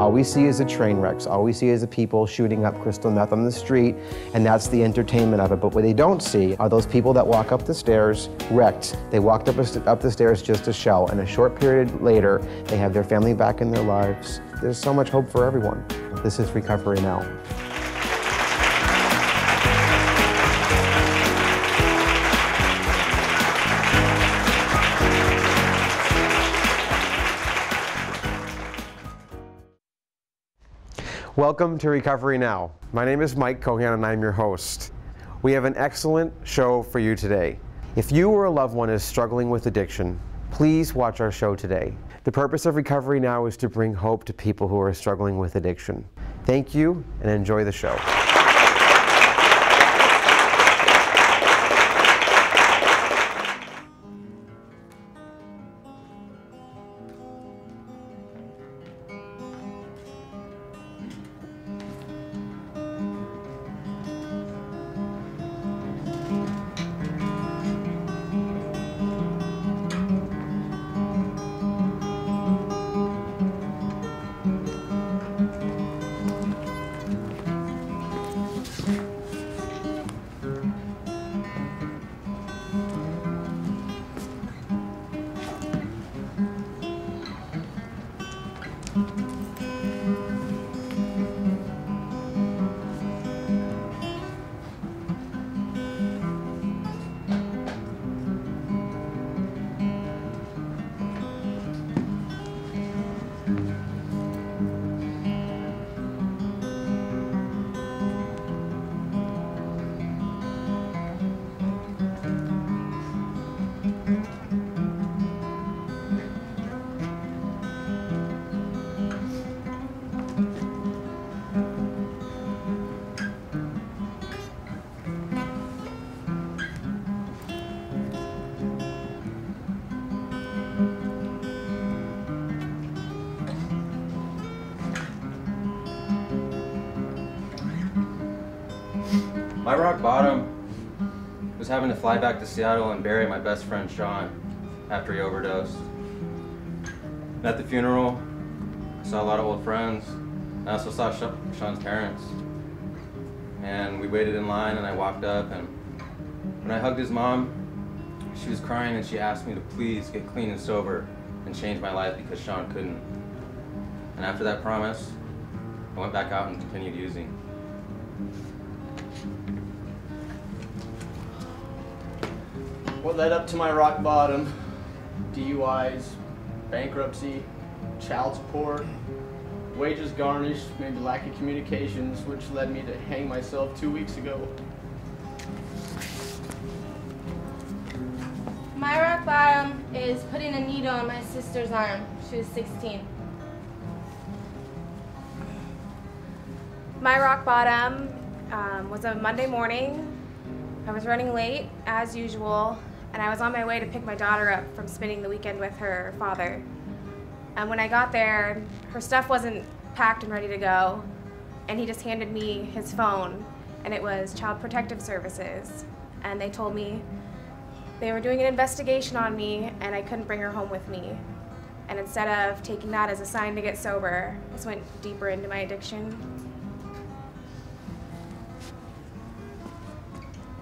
all we see is the train wrecks. All we see is the people shooting up crystal meth on the street, and that's the entertainment of it. But what they don't see are those people that walk up the stairs wrecked. They walked up the stairs just a shell, and a short period later, they have their family back in their lives. There's so much hope for everyone. This is Recovery Now. Welcome to Recovery Now. My name is Mike Cohan and I'm your host. We have an excellent show for you today. If you or a loved one is struggling with addiction, please watch our show today. The purpose of Recovery Now is to bring hope to people who are struggling with addiction. Thank you and enjoy the show. My rock bottom was having to fly back to Seattle and bury my best friend Sean after he overdosed. At the funeral, I saw a lot of old friends. I also saw Sean's parents. And we waited in line and I walked up, and when I hugged his mom, she was crying and she asked me to please get clean and sober and change my life because Sean couldn't. And after that promise, I went back out and continued using. What led up to my rock bottom? DUIs, bankruptcy, child support, wages garnished, maybe lack of communications, which led me to hang myself 2 weeks ago. My rock bottom is putting a needle on my sister's arm. She was 16. My rock bottom was a Monday morning. I was running late, as usual, and I was on my way to pick my daughter up from spending the weekend with her father. And when I got there, her stuff wasn't packed and ready to go, and he just handed me his phone, and it was Child Protective Services. And they told me they were doing an investigation on me, and I couldn't bring her home with me. And instead of taking that as a sign to get sober, I just went deeper into my addiction.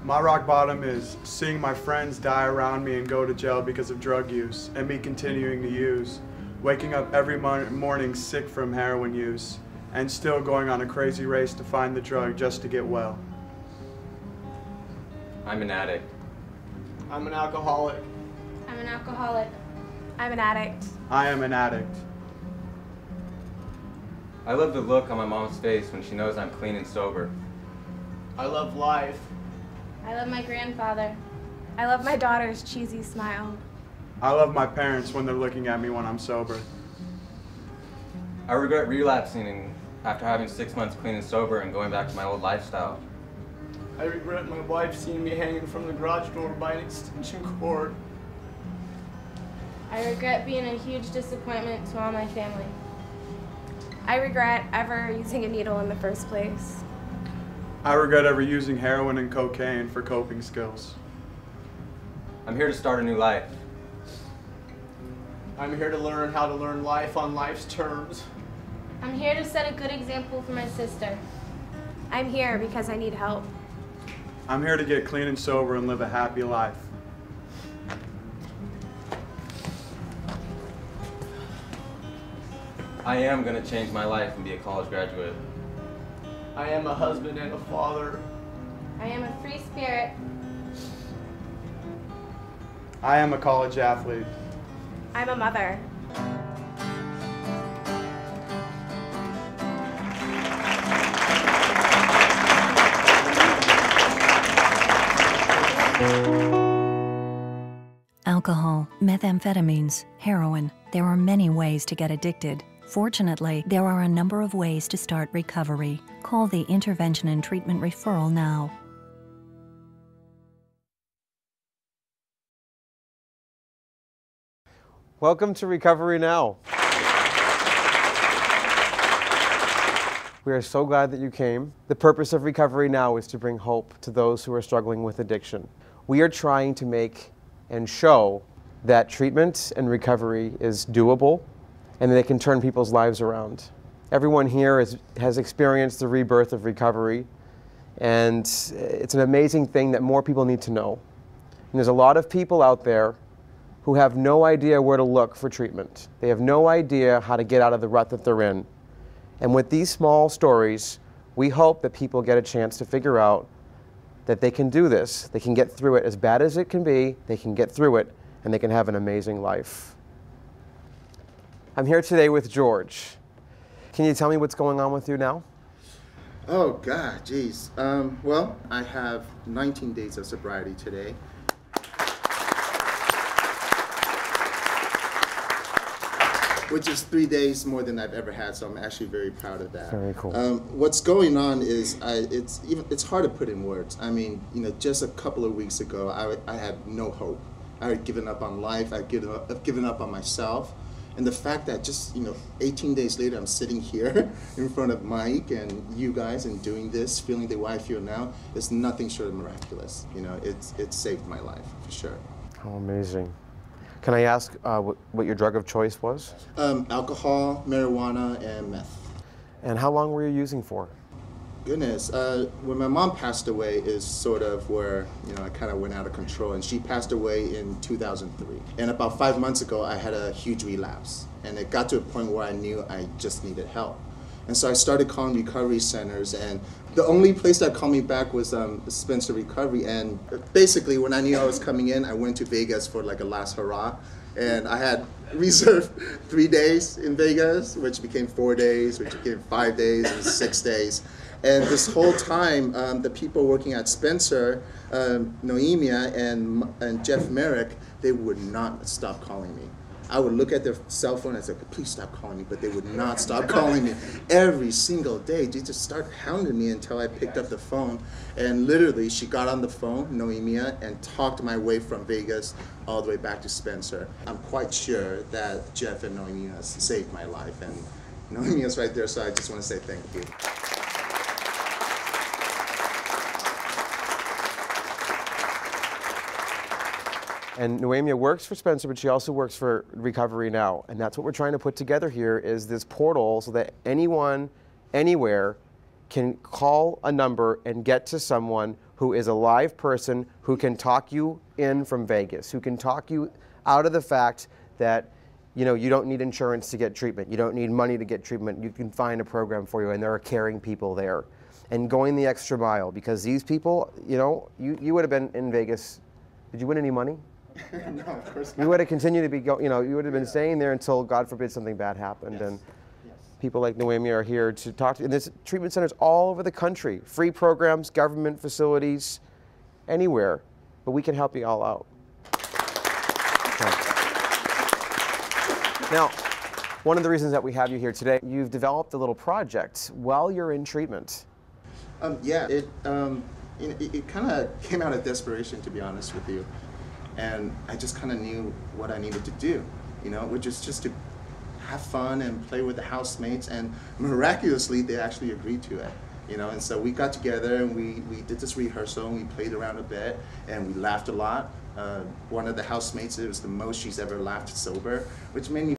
My rock bottom is seeing my friends die around me and go to jail because of drug use, and me continuing to use. Waking up every morning sick from heroin use, and still going on a crazy race to find the drug just to get well. I'm an addict. I'm an alcoholic. I'm an alcoholic. I'm an addict. I am an addict. I love the look on my mom's face when she knows I'm clean and sober. I love life. I love my grandfather. I love my daughter's cheesy smile. I love my parents when they're looking at me when I'm sober. I regret relapsing after having 6 months clean and sober and going back to my old lifestyle. I regret my wife seeing me hanging from the garage door by an extension cord. I regret being a huge disappointment to all my family. I regret ever using a needle in the first place. I regret ever using heroin and cocaine for coping skills. I'm here to start a new life. I'm here to learn how to learn life on life's terms. I'm here to set a good example for my sister. I'm here because I need help. I'm here to get clean and sober and live a happy life. I am going to change my life and be a college graduate. I am a husband and a father. I am a free spirit. I am a college athlete. I'm a mother. Alcohol, methamphetamines, heroin. There are many ways to get addicted. Fortunately, there are a number of ways to start recovery. Call the Intervention and Treatment Referral now. Welcome to Recovery Now. We are so glad that you came. The purpose of Recovery Now is to bring hope to those who are struggling with addiction. We are trying to make and show that treatment and recovery is doable and that it can turn people's lives around. Everyone here has experienced the rebirth of recovery, and it's an amazing thing that more people need to know. And there's a lot of people out there who have no idea where to look for treatment. They have no idea how to get out of the rut that they're in. And with these small stories, we hope that people get a chance to figure out that they can do this. They can get through it. As bad as it can be, they can get through it, and they can have an amazing life. I'm here today with George. Can you tell me what's going on with you now? Oh, God, geez. Well, I have 19 days of sobriety today. Which is 3 days more than I've ever had, so I'm actually very proud of that. Very cool. What's going on is it's hard to put in words. I mean, just a couple of weeks ago, I had no hope. I had given up on life. I've given up on myself. And the fact that just 18 days later, I'm sitting here in front of Mike and you guys and doing this, feeling the way I feel now, is nothing short of miraculous. It's saved my life for sure. How amazing. Can I ask what your drug of choice was? Alcohol, marijuana, and meth. And how long were you using for? Goodness, when my mom passed away is sort of where I kind of went out of control, and she passed away in 2003. And about 5 months ago, I had a huge relapse, and it got to a point where I knew I just needed help. And so I started calling recovery centers, and the only place that called me back was Spencer Recovery. And basically, when I knew I was coming in, I went to Vegas for like a last hurrah. And I had reserved 3 days in Vegas, which became 4 days, which became 5 days, and 6 days. And this whole time, the people working at Spencer, Noemia and Jeff Merrick, they would not stop calling me. I would look at their cell phone and say, please stop calling me, but they would not stop calling me. Every single day, they just started hounding me until I picked up the phone. And literally, she got on the phone, Noemia, and talked my way from Vegas all the way back to Spencer. I'm quite sure that Jeff and Noemia saved my life, and Noemia's right there, so I just want to say thank you. And Noemia works for Spencer, but she also works for Recovery Now. And that's what we're trying to put together here, is this portal so that anyone, anywhere, can call a number and get to someone who is a live person who can talk you in from Vegas, who can talk you out of the fact that you don't need insurance to get treatment. You don't need money to get treatment. You can find a program for you, and there are caring people there. And going the extra mile, because these people, you would have been in Vegas. Did you win any money? No, of course not. You would have continued to be, you would have been staying there until, God forbid, something bad happened. Yes. And yes. People like Noemia are here to talk to you. And there's treatment centers all over the country, free programs, government facilities, anywhere. But we can help you all out. Okay. Now, one of the reasons that we have you here today, you've developed a little project while you're in treatment. Yeah, it kind of came out of desperation, to be honest with you. And I just kind of knew what I needed to do, which is just to have fun and play with the housemates. And miraculously, they actually agreed to it, And so we got together and we did this rehearsal and we played around a bit and we laughed a lot. One of the housemates, it was the most she's ever laughed sober, which made me